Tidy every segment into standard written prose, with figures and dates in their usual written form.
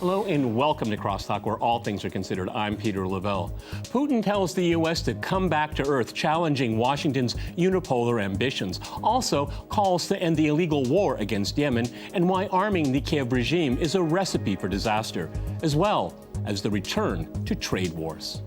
Hello and welcome to CrossTalk, where all things are considered. I'm Peter Lavelle. Putin tells the U.S. to come back to earth, challenging Washington's unipolar ambitions. Also calls to end the illegal war against Yemen and why arming the Kiev regime is a recipe for disaster, as well as the return to trade wars.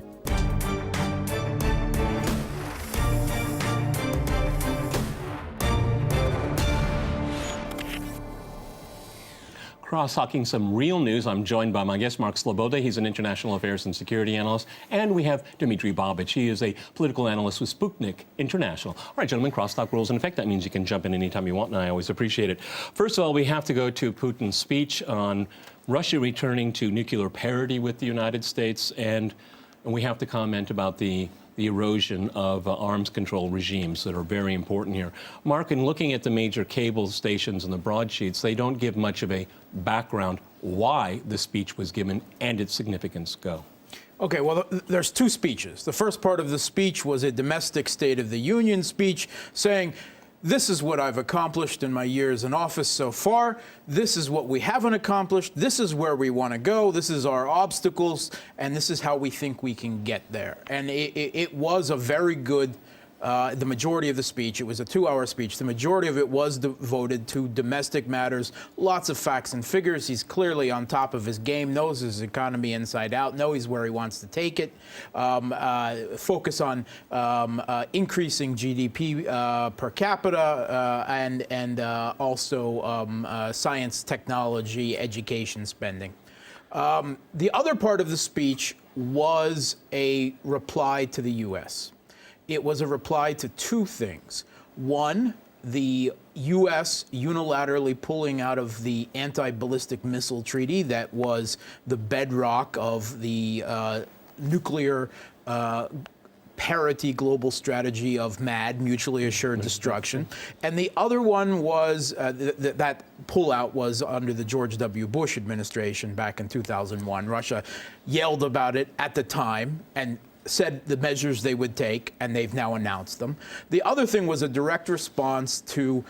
Cross-talking some real news. I'm joined by my guest, Mark Sloboda. He's an international affairs and security analyst. And we have Dmitry Babich. He is a political analyst with Sputnik International. All right, gentlemen, crosstalk rules in effect. That means you can jump in anytime you want, and I always appreciate it. First of all, we have to go to Putin's speech on Russia returning to nuclear parity with the United States, and we have to comment about the erosion of arms control regimes that are very important here. Mark, in looking at the major cable stations and the broadsheets, they don't give much of a background why the speech was given and its significance. Go. Okay, well, there's two speeches. The first part of the speech was a domestic State of the Union speech saying, this is what I've accomplished in my years in office so far. This is what we haven't accomplished. This is where we want to go. This is our obstacles, and this is how we think we can get there. And it was a very good, the majority of the speech, it was a 2-hour speech. The majority of it was devoted to domestic matters, lots of facts and figures. He's clearly on top of his game, knows his economy inside out, knows where he wants to take it, focus on increasing GDP per capita and also science, technology, education spending. The other part of the speech was a reply to the U.S. It was a reply to two things. One, the U.S. unilaterally pulling out of the anti-ballistic missile treaty that was the bedrock of the nuclear parity global strategy of MAD, mutually assured destruction. And the other one was, that pullout was under the George W. Bush administration back in 2001. Russia yelled about it at the time and said the measures they would take, and they've now announced them. The other thing was a direct response to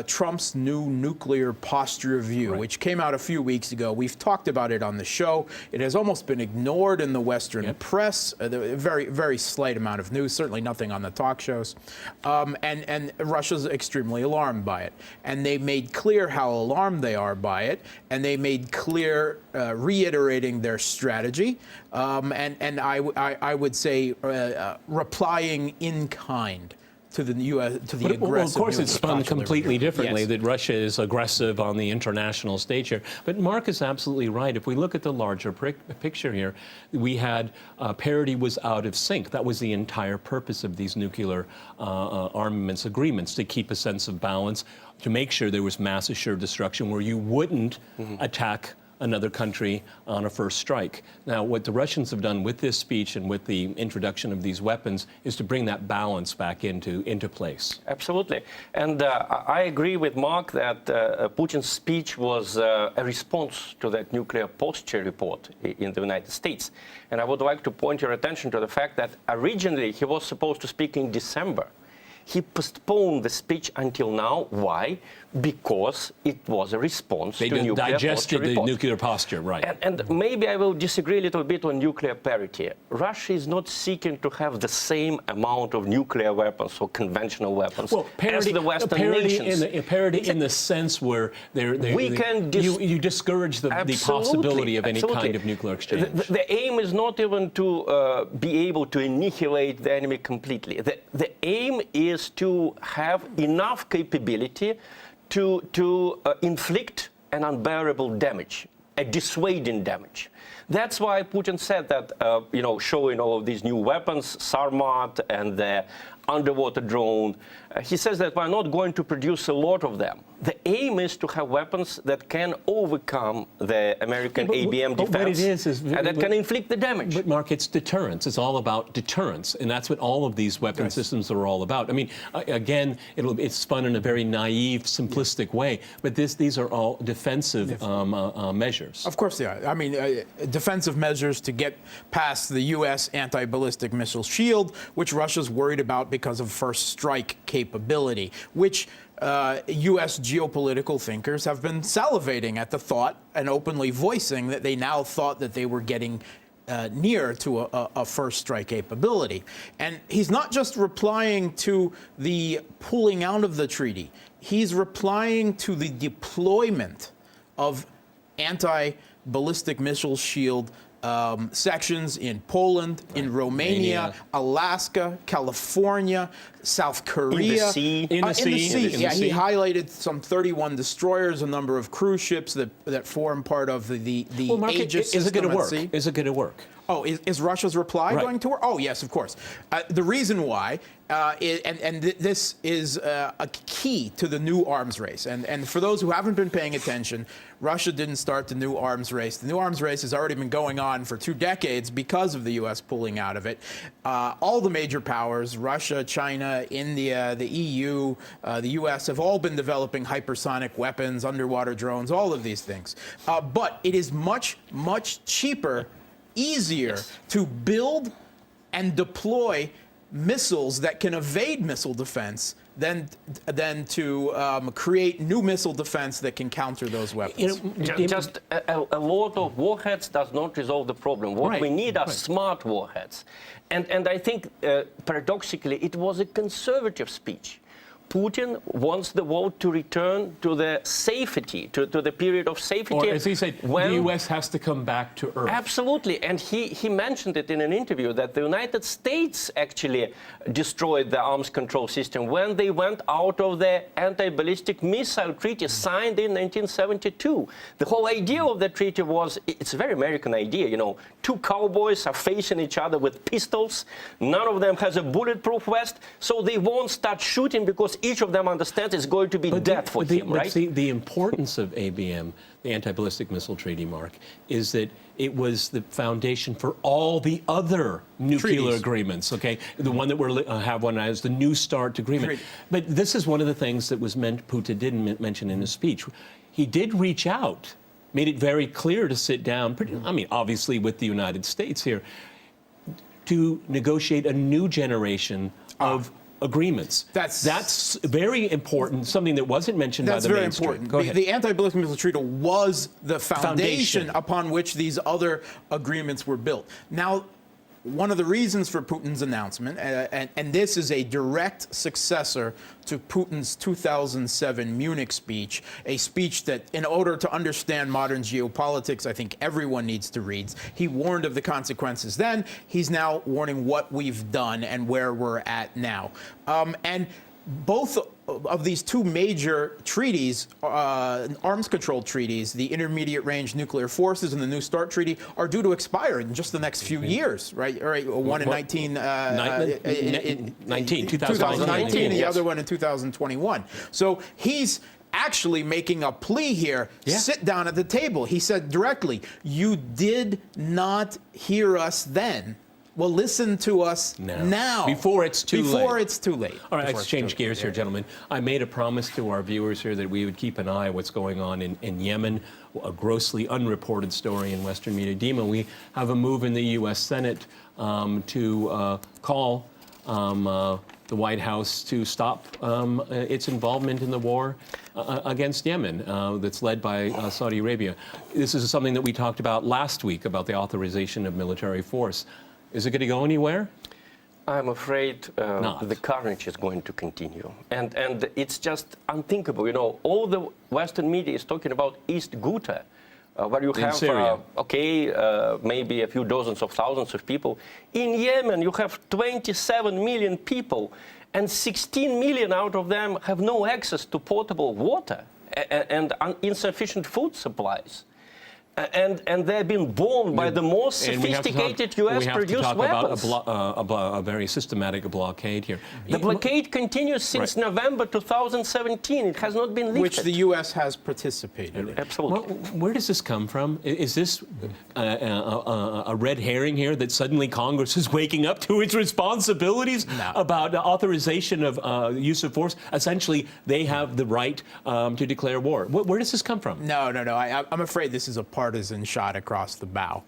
Trump's new nuclear posture review, right, which came out a few weeks ago. We've talked about it on the show. It has almost been ignored in the Western press. Very, very slight amount of news, certainly nothing on the talk shows. And Russia's extremely alarmed by it. And they made clear how alarmed they are by it. And they made clear, reiterating their strategy. And I would say replying in kind to the U.S. to the aggressive. Well, of course, it's spun completely differently. Yes. That Russia is aggressive on the international stage here. But Mark is absolutely right. If we look at the larger picture here, we had parity was out of sync. That was the entire purpose of these nuclear armaments agreements, to keep a sense of balance, to make sure there was mass assured destruction where you wouldn't attack another country on a first strike. Now, what the Russians have done with this speech and with the introduction of these weapons is to bring that balance back into place. Absolutely. And I agree with Mark that Putin's speech was a response to that nuclear posture report in the United States. And I would like to point your attention to the fact that originally he was supposed to speak in December. He postponed the speech until now. Why? Because it was a response to nuclear posture digested the report. nuclear posture, right. And maybe I will disagree a little bit on nuclear parity. Russia is not seeking to have the same amount of nuclear weapons or conventional weapons as the Western nations. Parity in the sense where you discourage the possibility of any kind of nuclear exchange. The aim is not even to be able to annihilate the enemy completely. The aim is to have enough capability to inflict an unbearable damage, a dissuading damage. That's why Putin said that, showing all of these new weapons, Sarmat and the underwater drone, he says that we're not going to produce a lot of them. The aim is to have weapons that can overcome the American ABM defense, what it is and that can inflict the damage. But Mark, it's deterrence. It's all about deterrence, and that's what all of these weapon systems are all about. I mean, again, it's spun in a very naive, simplistic way, but these are all defensive measures. Of course they are. I mean, defensive measures to get past the U.S. anti-ballistic missile shield, which Russia's worried about because of first strike capability, which U.S. geopolitical thinkers have been salivating at the thought and openly voicing that they now thought that they were getting near to a first strike capability. And he's not just replying to the pulling out of the treaty, he's replying to the deployment of anti-ballistic missile shield sections in Poland, in Romania, Alaska, California, South Korea. In the sea. Yeah, he highlighted some 31 destroyers, a number of cruise ships that form part of the Well, Mark, Aegis is it going system to at work? sea. Is it going to work? Oh, is Russia's reply going to work? Oh, yes, of course. The reason why, this is a key to the new arms race. And for those who haven't been paying attention, Russia didn't start the new arms race. The new arms race has already been going on for 2 decades because of the U.S. pulling out of it. All the major powers, Russia, China, India, the EU, the U.S., have all been developing hypersonic weapons, underwater drones, all of these things. But it is much, much cheaper, easier to build and deploy missiles that can evade missile defense than to create new missile defense that can counter those weapons. Just a lot of warheads does not resolve the problem. What we need are smart warheads. And I think, paradoxically, it was a conservative speech. Putin wants the world to return to the safety, to the period of safety. Or, as he said, the U.S. has to come back to Earth. Absolutely. And he mentioned it in an interview that the United States actually destroyed the arms control system when they went out of the anti-ballistic missile treaty signed in 1972. The whole idea of the treaty was, it's a very American idea, you know, 2 cowboys are facing each other with pistols. None of them has a bulletproof vest, so they won't start shooting because each of them understands it's going to be death for him, right? See, the importance of ABM, the Anti-Ballistic Missile Treaty, Mark, is that it was the foundation for all the other nuclear agreements, okay? The one that we have one as the New START agreement. But this is one of the things that was Putin didn't mention in his speech. He did reach out, made it very clear to sit down, I mean, obviously with the United States here, to negotiate a new generation of agreements. That's very important, something that wasn't mentioned by the mainstream. That's very important. The Anti-Ballistic Missile Treaty was the foundation upon which these other agreements were built. Now, one of the reasons for Putin's announcement, and this is a direct successor to Putin's 2007 Munich speech, a speech that, in order to understand modern geopolitics, I think everyone needs to read. He warned of the consequences then. He's now warning what we've done and where we're at now. And both of these 2 major treaties, arms control treaties, the Intermediate Range Nuclear Forces and the New START Treaty, are due to expire in just the next few years, right? All right, one in 2019 and the other one in 2021. So he's actually making a plea here. Sit down at the table. He said directly, you did not hear us then. Well, listen to us now. Before it's too late. Before it's too late. All right, let's change gears here, gentlemen. I made a promise to our viewers here that we would keep an eye on what's going on in Yemen, a grossly unreported story in Western media. Dima, we have a move in the U.S. Senate to call the White House to stop its involvement in the war against Yemen that's led by Saudi Arabia. This is something that we talked about last week about the authorization of military force. Is it going to go anywhere? I'm afraid the carnage is going to continue. And it's just unthinkable. You know, all the Western media is talking about East Ghouta, where you have, maybe a few dozens of thousands of people. In Yemen, you have 27 million people, and 16 million out of them have no access to potable water and insufficient food supplies. And they've been bombed by the most sophisticated U.S.-produced weapons. We have to talk about a very systematic blockade here. The blockade continues since November 2017. It has not been lifted. Which the U.S. has participated in. Absolutely. Where does this come from? Is this a red herring here that suddenly Congress is waking up to its responsibilities about the authorization of use of force? Essentially, they have the right to declare war. Where does this come from? No. I'm afraid this is a partisan shot across the bow.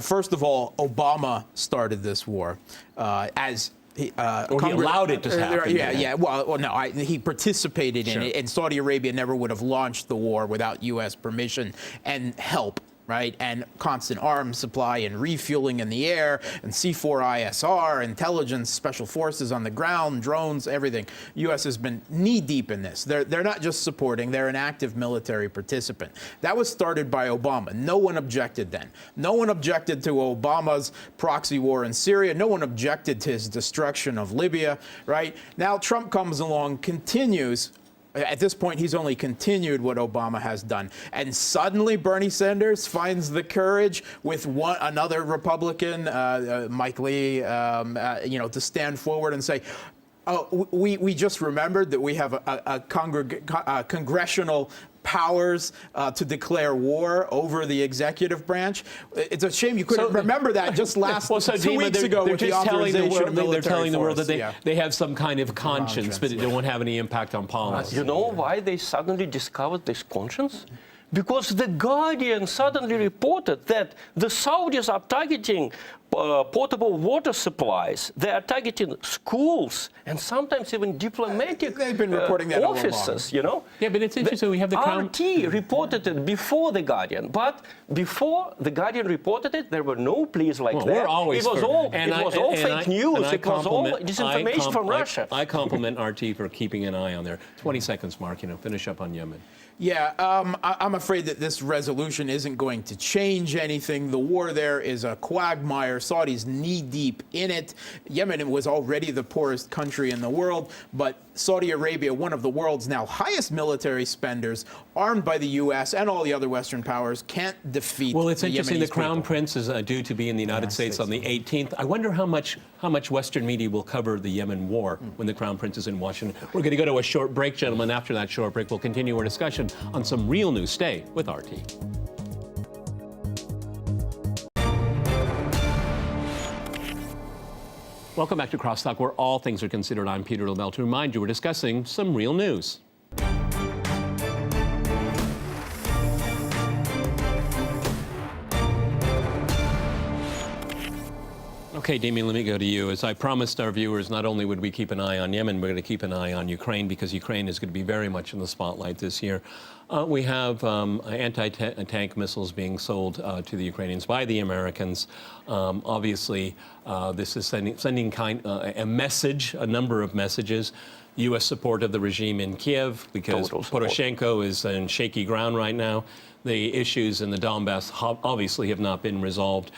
First of all, Obama started this war as He allowed it to happen. Yeah. Well, no, he participated in it, and Saudi Arabia never would have launched the war without U.S. permission and help. Right, and constant arms supply and refueling in the air, and C4ISR, intelligence, special forces on the ground, drones, everything. U.S. has been knee-deep in this. They're not just supporting, they're an active military participant. That was started by Obama. No one objected then. No one objected to Obama's proxy war in Syria. No one objected to his destruction of Libya, right? Now Trump comes along, continues. At this point, he's only continued what Obama has done. And suddenly, Bernie Sanders finds the courage with another Republican, Mike Lee, to stand forward and say, oh, we just remembered that we have a congressional powers to declare war over the executive branch. It's a shame you couldn't remember that just last 2 weeks ago with the authorization of military They're telling the world force. that they have some kind of conscience, but it won't have any impact on policy. You know why they suddenly discovered this conscience? Because The Guardian suddenly reported that the Saudis are targeting potable water supplies. They are targeting schools and sometimes even diplomatic They've been reporting that offices, all along. Yeah, but it's interesting. We have the Crown. RT reported it before The Guardian, but before The Guardian reported it, there were no pleas like that. We're always it was all fake news. It was all disinformation from Russia. I compliment RT for keeping an eye on there. 20 seconds, Mark. Finish up on Yemen. Yeah, I'm afraid that this resolution isn't going to change anything. The war there is a quagmire. Saudi's knee-deep in it. Yemen was already the poorest country in the world, but Saudi Arabia, one of the world's now highest military spenders, armed by the U.S. and all the other Western powers, can't defeat Well, it's the interesting. Yemenis The Crown people. Prince is due to be in the United States on the 18th. I wonder how much Western media will cover the Yemen war when the Crown Prince is in Washington. We're going to go to a short break, gentlemen. After that short break, we'll continue our discussion on some real news. Stay with RT. Welcome back to CrossTalk, where all things are considered. I'm Peter LaBelle. To remind you, we're discussing some real news. Okay, Damien, let me go to you. As I promised our viewers, not only would we keep an eye on Yemen, we're going to keep an eye on Ukraine, because Ukraine is going to be very much in the spotlight this year. We have anti-tank missiles being sold to the Ukrainians by the Americans. Obviously, this is sending a message, a number of messages. U.S. support of the regime in Kiev, because Poroshenko is in shaky ground right now. The issues in the Donbass obviously have not been resolved.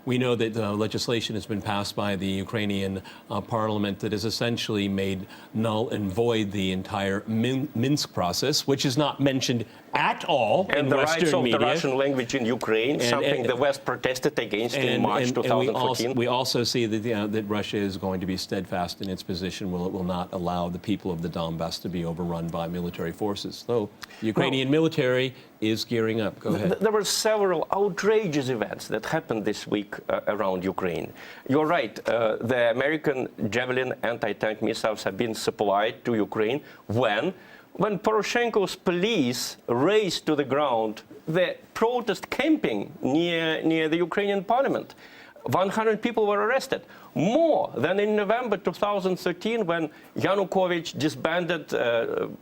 We know that legislation has been passed by the Ukrainian parliament that has essentially made null and void the entire Minsk process, which is not mentioned at all in Western media. And the rights of the Russian language in Ukraine, something the West protested against in March 2014. We also see that, that Russia is going to be steadfast in its position. It will not allow the people of the Donbass to be overrun by military forces. So the Ukrainian military is gearing up. Go ahead. There were several outrageous events that happened this week around Ukraine. You're right. The American Javelin anti-tank missiles have been supplied to Ukraine when Poroshenko's police razed to the ground the protest camping near the Ukrainian parliament. 100 people were arrested, more than in November 2013 when Yanukovych disbanded,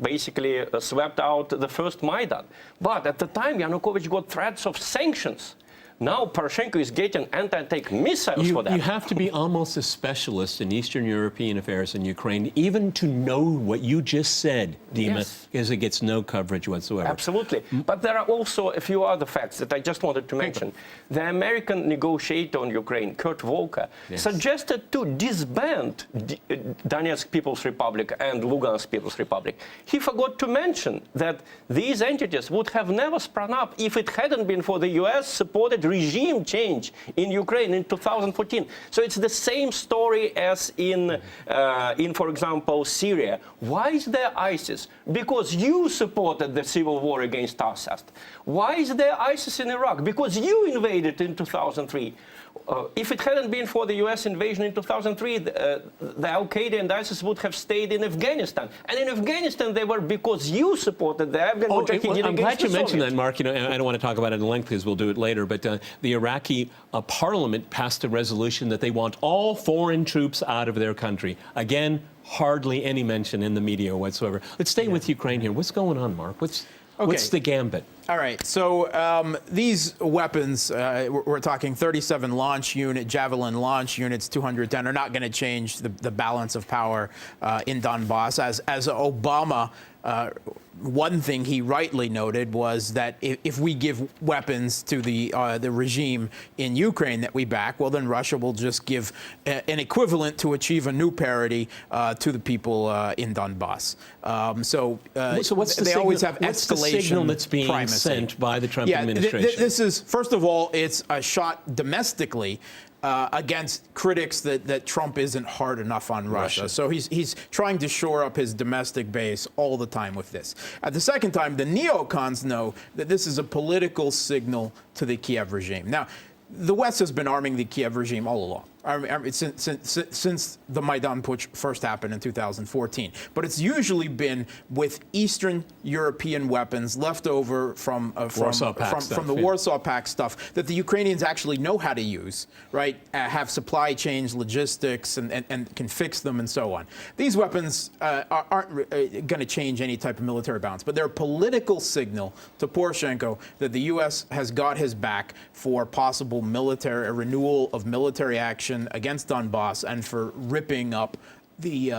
basically swept out the first Maidan. But at the time, Yanukovych got threats of sanctions. Now Poroshenko is getting anti-tank missiles for that. You have to be almost a specialist in Eastern European affairs in Ukraine even to know what you just said, Dima, because it gets no coverage whatsoever. Absolutely. But there are also a few other facts that I just wanted to mention. The American negotiator on Ukraine, Kurt Volker, suggested to disband Donetsk People's Republic and Lugansk People's Republic. He forgot to mention that these entities would have never sprung up if it hadn't been for the U.S.-supported regime change in Ukraine in 2014. So it's the same story as in for example, Syria. Why is there ISIS? Because you supported the civil war against Assad. Why is there ISIS in Iraq? Because you invaded in 2003. If it hadn't been for the U.S. invasion in 2003, the Al-Qaeda and ISIS would have stayed in Afghanistan. And in Afghanistan, they were because you supported the Afghan Mujahideen against I'm glad you the mentioned Soviets. that, Mark. I don't want to talk about it in length because we'll do it later. But the Iraqi parliament passed a resolution that they want all foreign troops out of their country. Again, hardly any mention in the media whatsoever. Let's stay with Ukraine here. What's going on, Mark? What's the gambit? All right, so these weapons, we're talking 37 launch unit, Javelin launch units, 210, are not going to change the balance of power in Donbass. As Obama, one thing he rightly noted was that if we give weapons to the regime in Ukraine that we back, well, then Russia will just give an equivalent to achieve a new parity to the people in Donbass. So what's the they signal, always have what's escalation the signal that's being primacy. Sent by the Trump administration? This is, first of all, it's a shot domestically against critics that Trump isn't hard enough on Russia. So he's trying to shore up his domestic base all the time with this. At the second time, the neocons know that this is a political signal to the Kiev regime. Now, the West has been arming the Kiev regime all along. Since the Maidan Putsch first happened in 2014. But it's usually been with Eastern European weapons left over from the Warsaw Pact stuff that the Ukrainians actually know how to use, right? Have supply chains, logistics, and can fix them and so on. These weapons aren't going to change any type of military balance, but they're a political signal to Poroshenko that the U.S. has got his back for possible a renewal of military action against Donbass and for ripping up the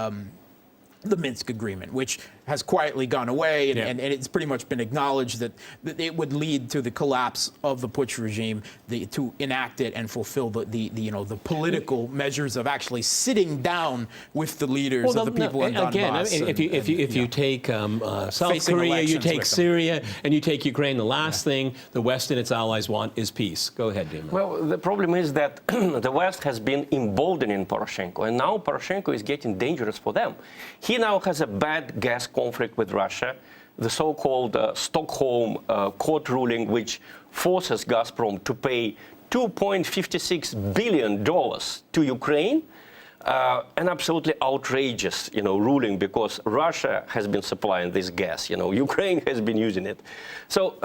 Minsk agreement, which has quietly gone away, and it's pretty much been acknowledged that it would lead to the collapse of the Putsch regime, to enact it and fulfill the political measures of actually sitting down with the leaders of the people in Donbass. Again, if you take South Korea, you take Syria, and you take Ukraine, the last thing the West and its allies want is peace. Go ahead, Dima. Well, the problem is that the West has been emboldening Poroshenko, and now Poroshenko is getting dangerous for them. He now has a bad gas conflict with Russia, the so-called Stockholm court ruling, which forces Gazprom to pay $2.56 billion to Ukraine, an absolutely outrageous, ruling, because Russia has been supplying this gas. Ukraine has been using it. So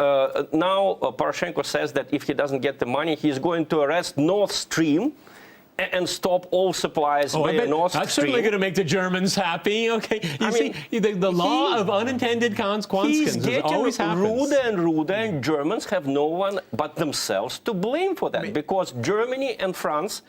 now Poroshenko says that if he doesn't get the money, he's going to arrest Nord Stream and stop all supplies via Nord Stream. That's certainly going to make the Germans happy. Okay, the law of unintended consequences always happens. Ruder and ruder, and Germans have no one but themselves to blame for that, because Germany and France,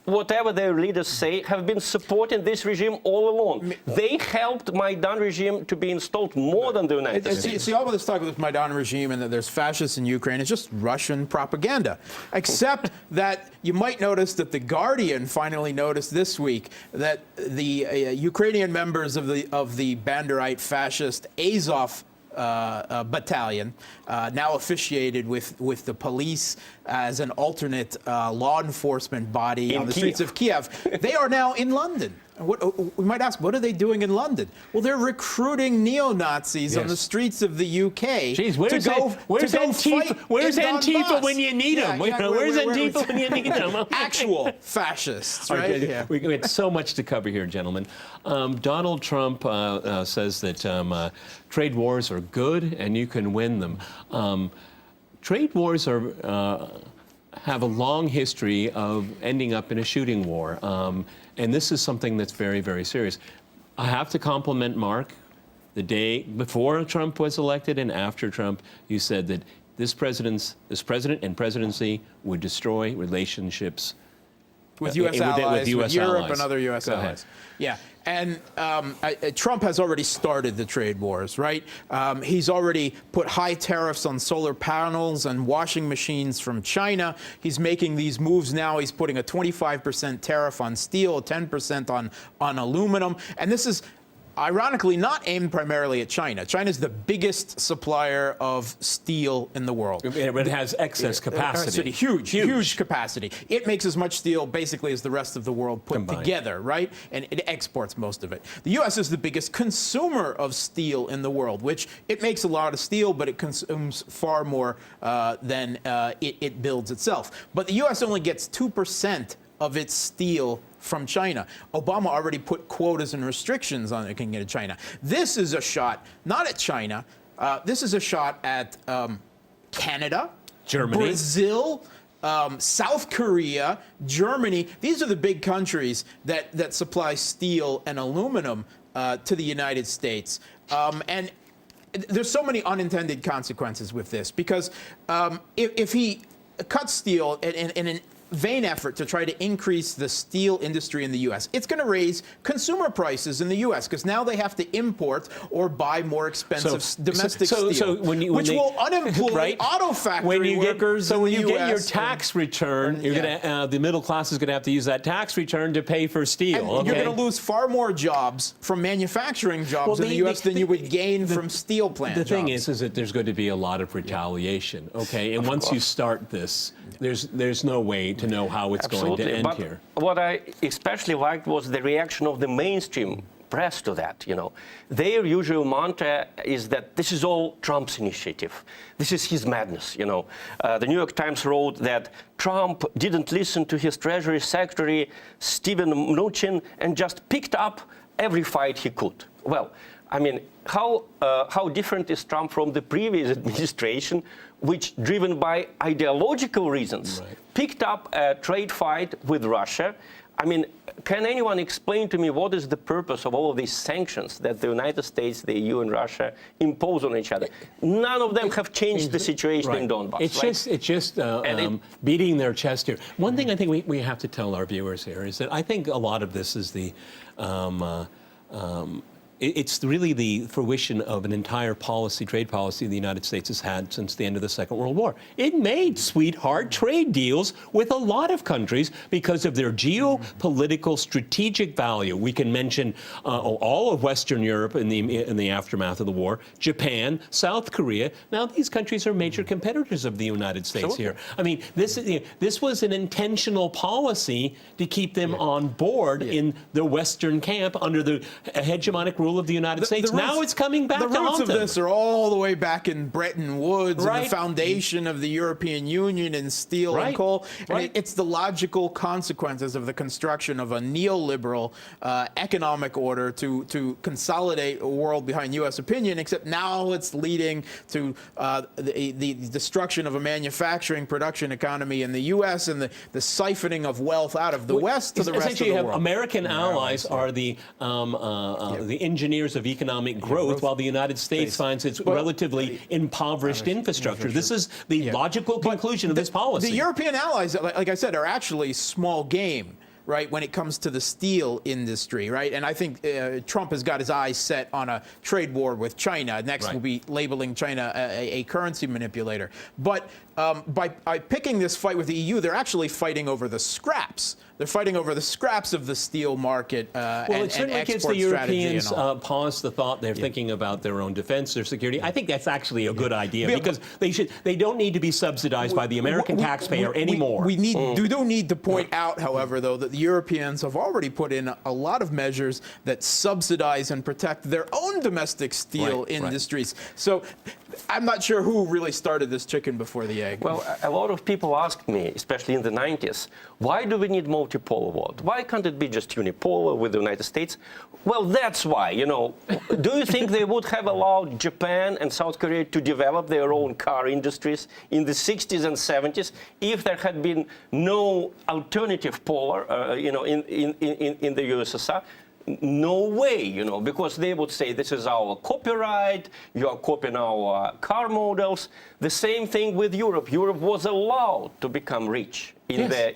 whatever their leaders say, have been supporting this regime all along. They helped Maidan regime to be installed more than the United States. See, all of this talk about the Maidan regime and that there's fascists in Ukraine is just Russian propaganda. Except that you might notice that The Guardian finally noticed this week that the Ukrainian members of the Banderite fascist Azov battalion, now affiliated with the police as an alternate law enforcement body on the streets of Kiev. They are now in London. We might ask, what are they doing in London? Well, they're recruiting neo-Nazis on the streets of the UK. Geez, where's Antifa when you need them? Where's Antifa when you need them? Actual fascists, right? Okay. Yeah. We had so much to cover here, gentlemen. Donald Trump says that trade wars are good and you can win them. Trade wars have a long history of ending up in a shooting war. And this is something that's very, very serious. I have to compliment Mark. The day before Trump was elected and after Trump, you said that this president and presidency would destroy relationships with U.S. allies, with Europe allies. And other U.S. allies. Yeah, and Trump has already started the trade wars, right? He's already put high tariffs on solar panels and washing machines from China. He's making these moves now. He's putting a 25% tariff on steel, 10% on aluminum, and this is ironically not aimed primarily at China. China's the biggest supplier of steel in the world. It has excess capacity. Huge capacity. It makes as much steel basically as the rest of the world put together, right? And it exports most of it. The U.S. is the biggest consumer of steel in the world, which it makes a lot of steel, but it consumes far more than it builds itself. But the U.S. only gets 2% of its steel from China. Obama already put quotas and restrictions on it can get to China. This is a shot not at China. This is a shot at Canada, Germany, Brazil, South Korea, Germany. These are the big countries that supply steel and aluminum to the United States. And there's so many unintended consequences with this, because if he cuts steel in an vain effort to try to increase the steel industry in the U.S., it's going to raise consumer prices in the U.S. because now they have to import or buy more expensive domestic steel, which will unemploy right? auto factory workers. So when in you the get your US tax return, you're yeah. gonna the middle class is going to have to use that tax return to pay for steel. And okay? you're going to lose far more jobs from manufacturing jobs in the U.S. than you would gain from steel plant jobs. The thing is that there's going to be a lot of retaliation, okay? And once you start this, there's no way to know how it's going to end but here. What I especially liked was the reaction of the mainstream press to that. Their usual mantra is that this is all Trump's initiative. This is his madness. The New York Times wrote that Trump didn't listen to his Treasury Secretary Steven Mnuchin and just picked up every fight he could. Well, I mean, how different is Trump from the previous administration, which, driven by ideological reasons, picked up a trade fight with Russia? I mean, can anyone explain to me what is the purpose of all of these sanctions that the United States, the EU, and Russia impose on each other? None of them have changed the situation in Donbass. It's just beating their chest here. One thing I think we have to tell our viewers here is that I think a lot of this is it's really the fruition of an entire trade policy the United States has had since the end of the Second World War. It made sweetheart trade deals with a lot of countries because of their geopolitical strategic value. We can mention all of Western Europe in the aftermath of the war, Japan, South Korea. Now these countries are major competitors of the United States here. I mean, this was an intentional policy to keep them on board in the Western camp under the hegemonic rule of the United States. Now it's coming back to haunt them. The roots of this are all the way back in Bretton Woods and the foundation of the European Union in steel and coal. And it's the logical consequences of the construction of a neoliberal economic order to consolidate a world behind U.S. opinion, except now it's leading to the destruction of a manufacturing production economy in the U.S. and the siphoning of wealth out of the West to the rest of the world. American allies are the engineers of economic growth, while the United States finds its relatively impoverished infrastructure. This is the logical conclusion of this policy. The European allies, like I said, are actually small game, right, when it comes to the steel industry, right? And I think Trump has got his eyes set on a trade war with China. Next will be labeling China a currency manipulator. But by picking this fight with the EU, they're actually fighting over the scraps. They're fighting over the scraps of the steel market well, it certainly gives the Europeans pause the thought. They're thinking about their own defense, their security. I think that's actually a good idea because they don't need to be subsidized by the American taxpayer anymore. We do need to point out, however, though, that the Europeans have already put in a lot of measures that subsidize and protect their own domestic steel industries. So I'm not sure who really started this chicken before the egg. Well, a lot of people asked me, especially in the 90s, why do we need multipolar world? Why can't it be just unipolar with the United States? Well, that's why, Do you think they would have allowed Japan and South Korea to develop their own car industries in the 60s and 70s if there had been no alternative polar, in the USSR? No way, because they would say this is our copyright, you are copying our car models. The same thing with Europe. Europe was allowed to become rich in the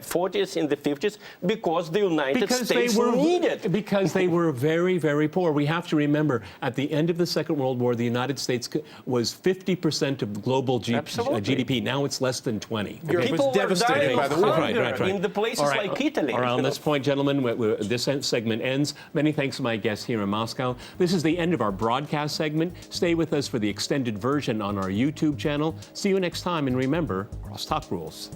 40s, in the 50s, because the United States needed. Because they were very, very poor. We have to remember, at the end of the Second World War, the United States was 50% of global GDP. Now it's less than 20. People were dying of hunger in the places like Italy. All right, on this point, gentlemen, this segment ends. Many thanks to my guests here in Moscow. This is the end of our broadcast segment. Stay with us for the extended version on our YouTube channel. See you next time, and remember, CrossTalk rules.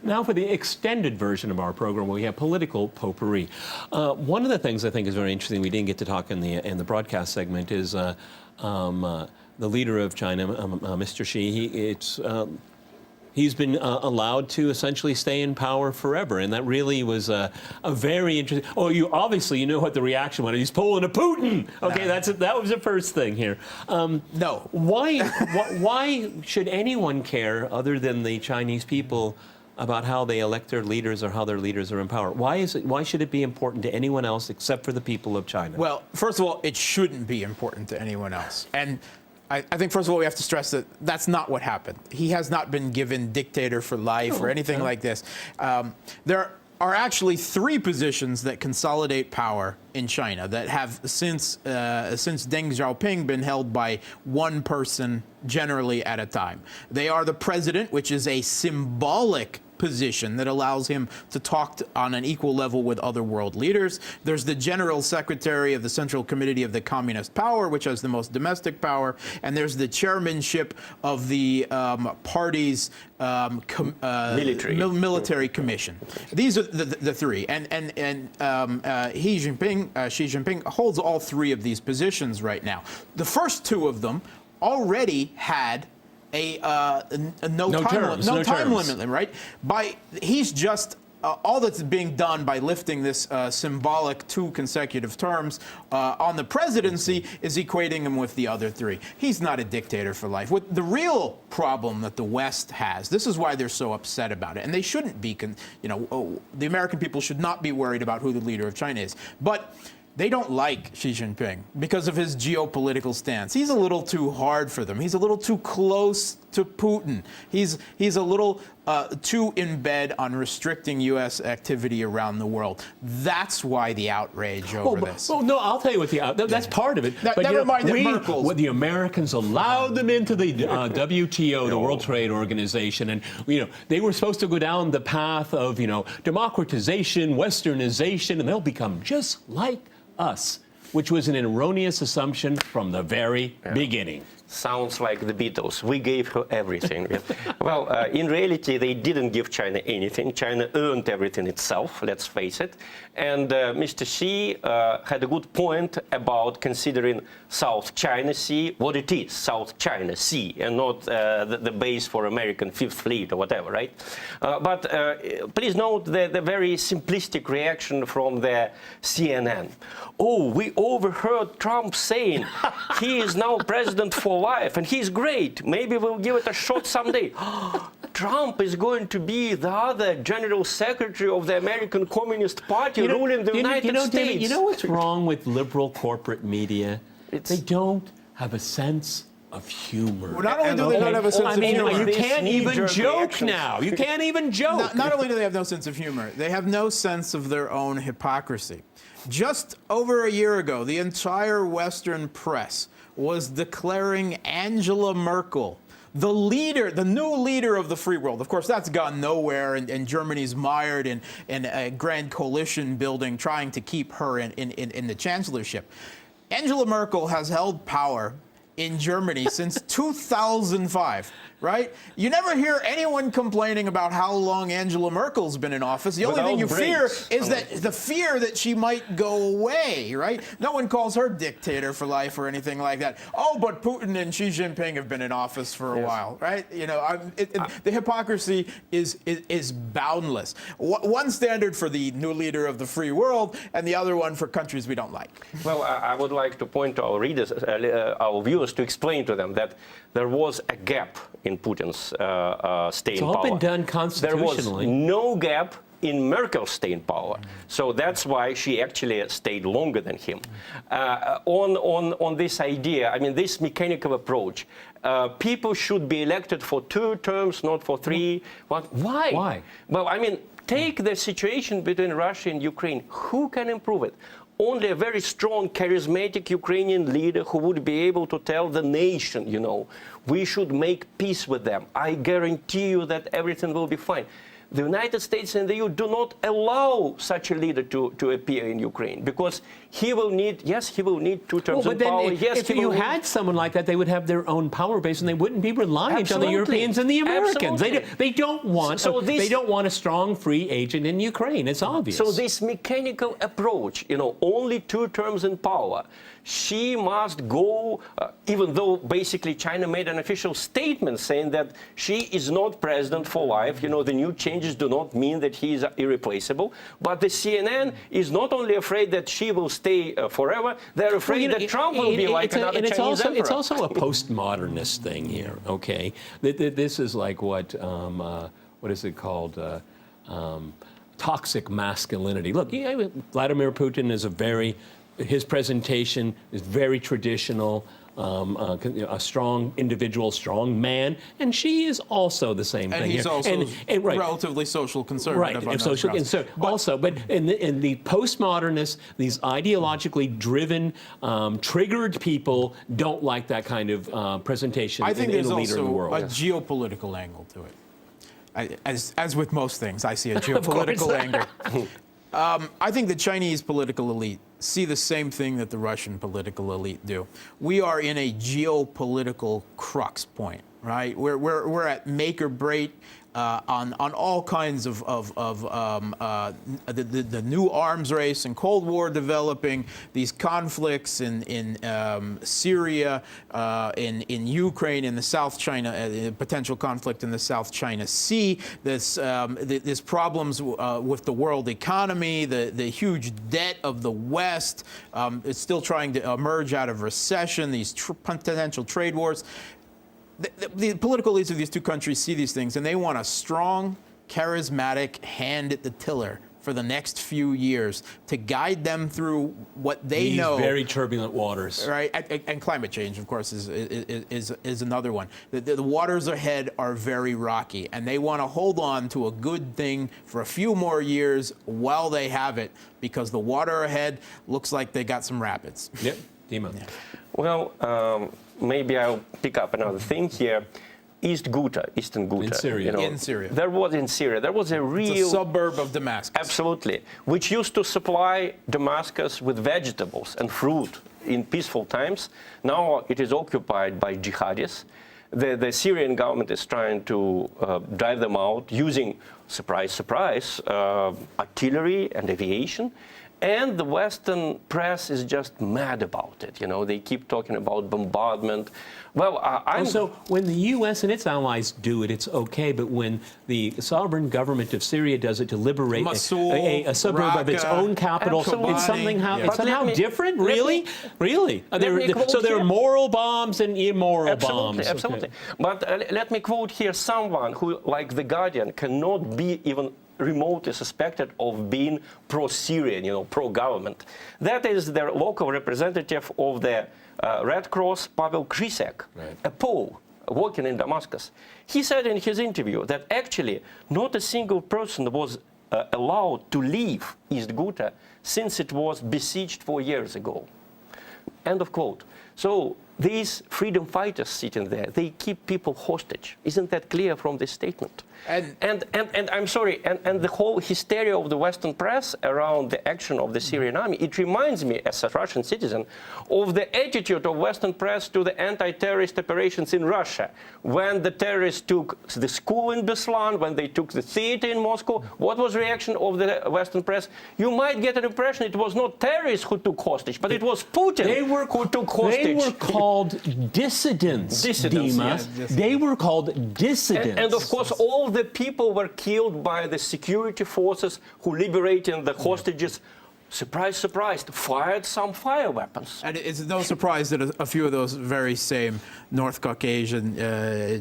Now for the extended version of our program, where we have political potpourri. One of the things I think is very interesting, we didn't get to talk in the broadcast segment, is the leader of China, Mr. Xi. He's been allowed to essentially stay in power forever, and that really was a very interesting. Oh, you know what the reaction was. He's pulling a Putin. Okay, that was the first thing here. No. Why should anyone care other than the Chinese people about how they elect their leaders or how their leaders are in power? Why should it be important to anyone else except for the people of China? Well, first of all, it shouldn't be important to anyone else. And I think, first of all, we have to stress that that's not what happened. He has not been given dictator for life or anything like this. There are actually 3 positions that consolidate power in China that have, since Deng Xiaoping, been held by one person generally at a time. They are the president, which is a symbolic position that allows him to talk on an equal level with other world leaders. There's the general secretary of the Central Committee of the Communist Power, which has the most domestic power, and there's the chairmanship of the party's military commission. These are the 3, and Xi Jinping holds all 3 of these positions right now. The first 2 of them already had no time limit, right? He's just all that's being done by lifting this symbolic 2 consecutive terms on the presidency is equating him with the other 3. He's not a dictator for life. What the real problem that the West has, this is why they're so upset about it, and they shouldn't be. The American people should not be worried about who the leader of China is, but they don't like Xi Jinping because of his geopolitical stance. He's a little too hard for them. He's a little too close to Putin. He's a little too in bed on restricting U.S. activity around the world. That's why the outrage over this. Well, no, I'll tell you what that's part of it. But never mind that Merkel's. When the Americans allowed them into the WTO, the World Trade Organization, and they were supposed to go down the path of democratization, westernization, and they'll become just like us, which was an erroneous assumption from the very beginning. Sounds like the Beatles. We gave her everything. Well, in reality, they didn't give China anything. China earned everything itself, let's face it. And Mr. Xi had a good point about considering South China Sea what it is, South China Sea, and not the base for American Fifth Fleet or whatever, right? But please note the very simplistic reaction from the CNN. Oh, we overheard Trump saying he is now president for life and he's great. Maybe we'll give it a shot someday. Trump is going to be the other general secretary of the American Communist Party ruling the United States. David, you know what's wrong with liberal corporate media? They don't have a sense of humor. Well, not only do they not have a sense of humor, you can't even joke now. You can't even joke. Not only do they have no sense of humor, they have no sense of their own hypocrisy. Just over a year ago, the entire Western press was declaring Angela Merkel the new leader of the free world. Of course, that's gone nowhere, and Germany's mired in a grand coalition building trying to keep her in the chancellorship. Angela Merkel has held power in Germany since 2005, right? You never hear anyone complaining about how long Angela Merkel's been in office. The only thing you fear is the fear that she might go away, right? No one calls her dictator for life or anything like that. Oh, but Putin and Xi Jinping have been in office for a while, right? The hypocrisy is boundless. One standard for the new leader of the free world, and the other one for countries we don't like. Well, I would like to point to our readers, our viewers, to explain to them that there was a gap in Putin's staying power. It's all been done constitutionally. There was no gap in Merkel's staying power. So that's why she actually stayed longer than him. On this idea, I mean, this mechanical approach, people should be elected for 2 terms, not for 3. Why? Why? Well, I mean, take the situation between Russia and Ukraine. Who can improve it? Only a very strong, charismatic Ukrainian leader who would be able to tell the nation, we should make peace with them. I guarantee you that everything will be fine. the United States and the EU do not allow such a leader to appear in Ukraine, because he will need, yes, he will need 2 terms Well, of but power. then Yes, if he you will had someone like that, they would have their own power base, and they wouldn't be reliant on the Absolutely. Europeans and the Americans. Absolutely. They don't want they don't want a strong free agent in Ukraine. It's obvious. So this mechanical approach, only 2 terms in power, she must go, even though basically China made an official statement saying that she is not president for life. The new changes do not mean that he is irreplaceable. But the CNN is not only afraid that she will stay forever, they're afraid that Trump will be like another Chinese emperor. It's also a postmodernist thing here, okay? This is like what is it called? Toxic masculinity. Look, Vladimir Putin is his presentation is very traditional, a strong individual, strong man, and she is also the same thing. And he's here. also right. relatively social conservative. Right, social conservative. Also, but in the postmodernists, these ideologically driven, triggered people don't like that kind of presentation I think in there's a leader in the also world. a geopolitical angle to it. As with most things, I see a geopolitical angle. I think the Chinese political elite see the same thing that the Russian political elite do. We are in a geopolitical crux point, right? We're at make or break on all kinds of the new arms race and Cold War developing, these conflicts in Syria, in Ukraine, in the South China, potential conflict in the South China Sea, this problems with the world economy, the huge debt of the West. It's still trying to emerge out of recession, these potential trade wars. The political elites of these 2 countries see these things, and they want a strong, charismatic hand at the tiller for the next few years to guide them through what they know. These very turbulent waters. Right, and climate change, of course, is another one. The waters ahead are very rocky, and they want to hold on to a good thing for a few more years while they have it, because the water ahead looks like they got some rapids. Yep, Dima. Yeah. Well, maybe I'll pick up another thing here. Eastern Ghouta. In Syria. In Syria. There was a real... It's a suburb of Damascus. Absolutely. Which used to supply Damascus with vegetables and fruit in peaceful times. Now it is occupied by jihadis. The Syrian government is trying to drive them out using, surprise, surprise, artillery and aviation. And the Western press is just mad about it. They keep talking about bombardment. Well, So when the U.S. and its allies do it, it's okay. But when the sovereign government of Syria does it to liberate Mosul, a suburb of its Raqqa, own capital, Absolutely. it's somehow Yeah. different. Really, really. So there are moral bombs and immoral bombs. Absolutely. But let me quote here someone who, like The Guardian, cannot be even remotely suspected of being pro-Syrian, pro-government. That is the local representative of the Red Cross, Pavel Krysek, a Pole working in Damascus. He said in his interview that actually not a single person was allowed to leave East Ghouta since it was besieged 4 years ago. End of quote. So these freedom fighters sitting there, they keep people hostage. Isn't that clear from this statement? And I'm sorry, and the whole hysteria of the Western press around the action of the Syrian army, it reminds me, as a Russian citizen, of the attitude of Western press to the anti-terrorist operations in Russia. When the terrorists took the school in Beslan, when they took the theater in Moscow, what was the reaction of the Western press? You might get an impression it was not terrorists who took hostage, but it was Putin who took hostage. They were called dissidents, Dima. Yes. They were called dissidents. And of course, all the people were killed by the security forces who liberated the hostages. Surprise, surprise, fired some fire weapons. And it's no surprise that a few of those very same North Caucasian,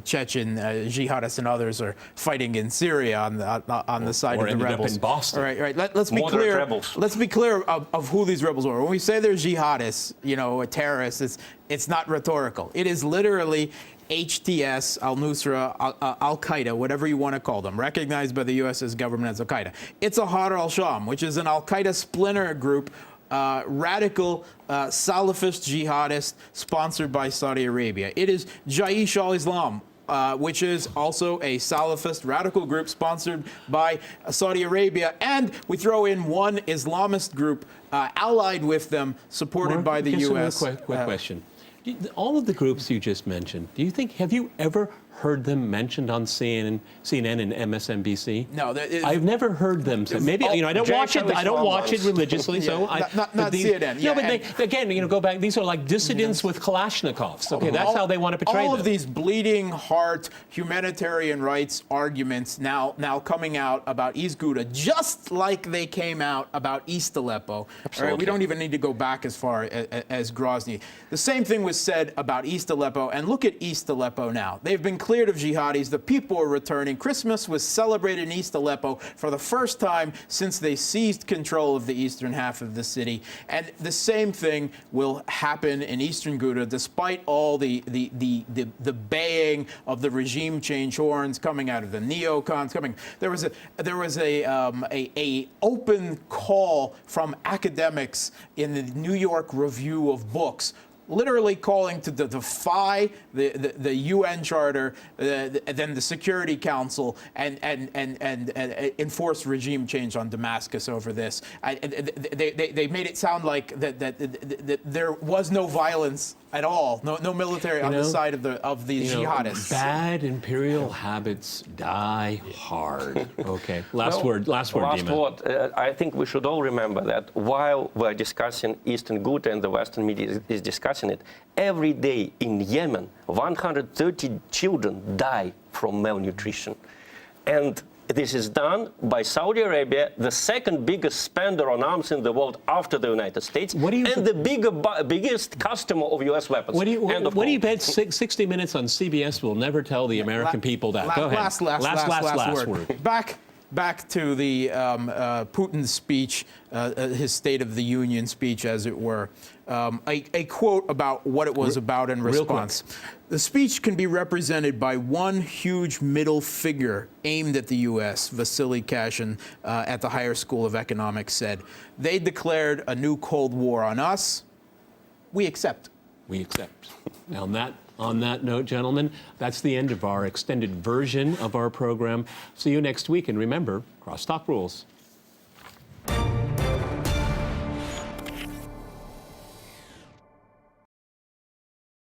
Chechen jihadists and others are fighting in Syria on the side of the ended rebels. up in Boston. Right. Let's be Moderate clear. rebels. Let's be clear of who these rebels were. When we say they're jihadists, terrorists, it's not rhetorical. It is literally HTS, al-Nusra, al-Qaeda, whatever you want to call them, recognized by the U.S.'s government as al-Qaeda. It's a Har al-Sham, which is an al-Qaeda splinter group, radical Salafist jihadist sponsored by Saudi Arabia. It is Jaish al-Islam, which is also a Salafist radical group sponsored by Saudi Arabia. And we throw in one Islamist group allied with them, supported by the U.S. Quick question. All of the groups you just mentioned, have you ever heard them mentioned on CNN and MSNBC? No, I've never heard them say. Maybe I don't watch it. I don't watch it religiously, so not CNN. No, but they, again, go back. These are like dissidents with Kalashnikovs. Okay, that's how they want to portray all them. of these bleeding heart humanitarian rights arguments now coming out about East Ghouta, just like they came out about East Aleppo. All right, we don't even need to go back as far as Grozny. The same thing was said about East Aleppo, and look at East Aleppo now. They've been cleared of jihadis. The people are returning. Christmas was celebrated in East Aleppo for the first time since they seized control of the eastern half of the city. And the same thing will happen in eastern Ghouta, despite all the baying of the regime change horns coming out of the neocons. There was a open call from academics in the New York Review of Books, literally calling to defy the UN Charter, then the Security Council, and enforce regime change on Damascus over this. They made it sound like that there was no violence at all, no military on the side of the jihadists. Bad imperial habits die hard. Okay, last word, Dima. I think we should all remember that while we're discussing Eastern Ghouta and the Western media is discussing it, every day in Yemen, 130 children die from malnutrition. And this is done by Saudi Arabia, the second biggest spender on arms in the world after the United States, and the biggest customer of U.S. weapons. What do you bet 60 Minutes on CBS will never tell the American people that? Go ahead. Last word. Back to the Putin's speech, his State of the Union speech, as it were. A quote about what it was about in response. The speech can be represented by one huge middle figure aimed at the U.S., Vasily Kashin at the Higher School of Economics said. They declared a new Cold War on us. We accept. We accept. On that note, gentlemen, that's the end of our extended version of our program. See you next week. And remember, CrossTalk rules.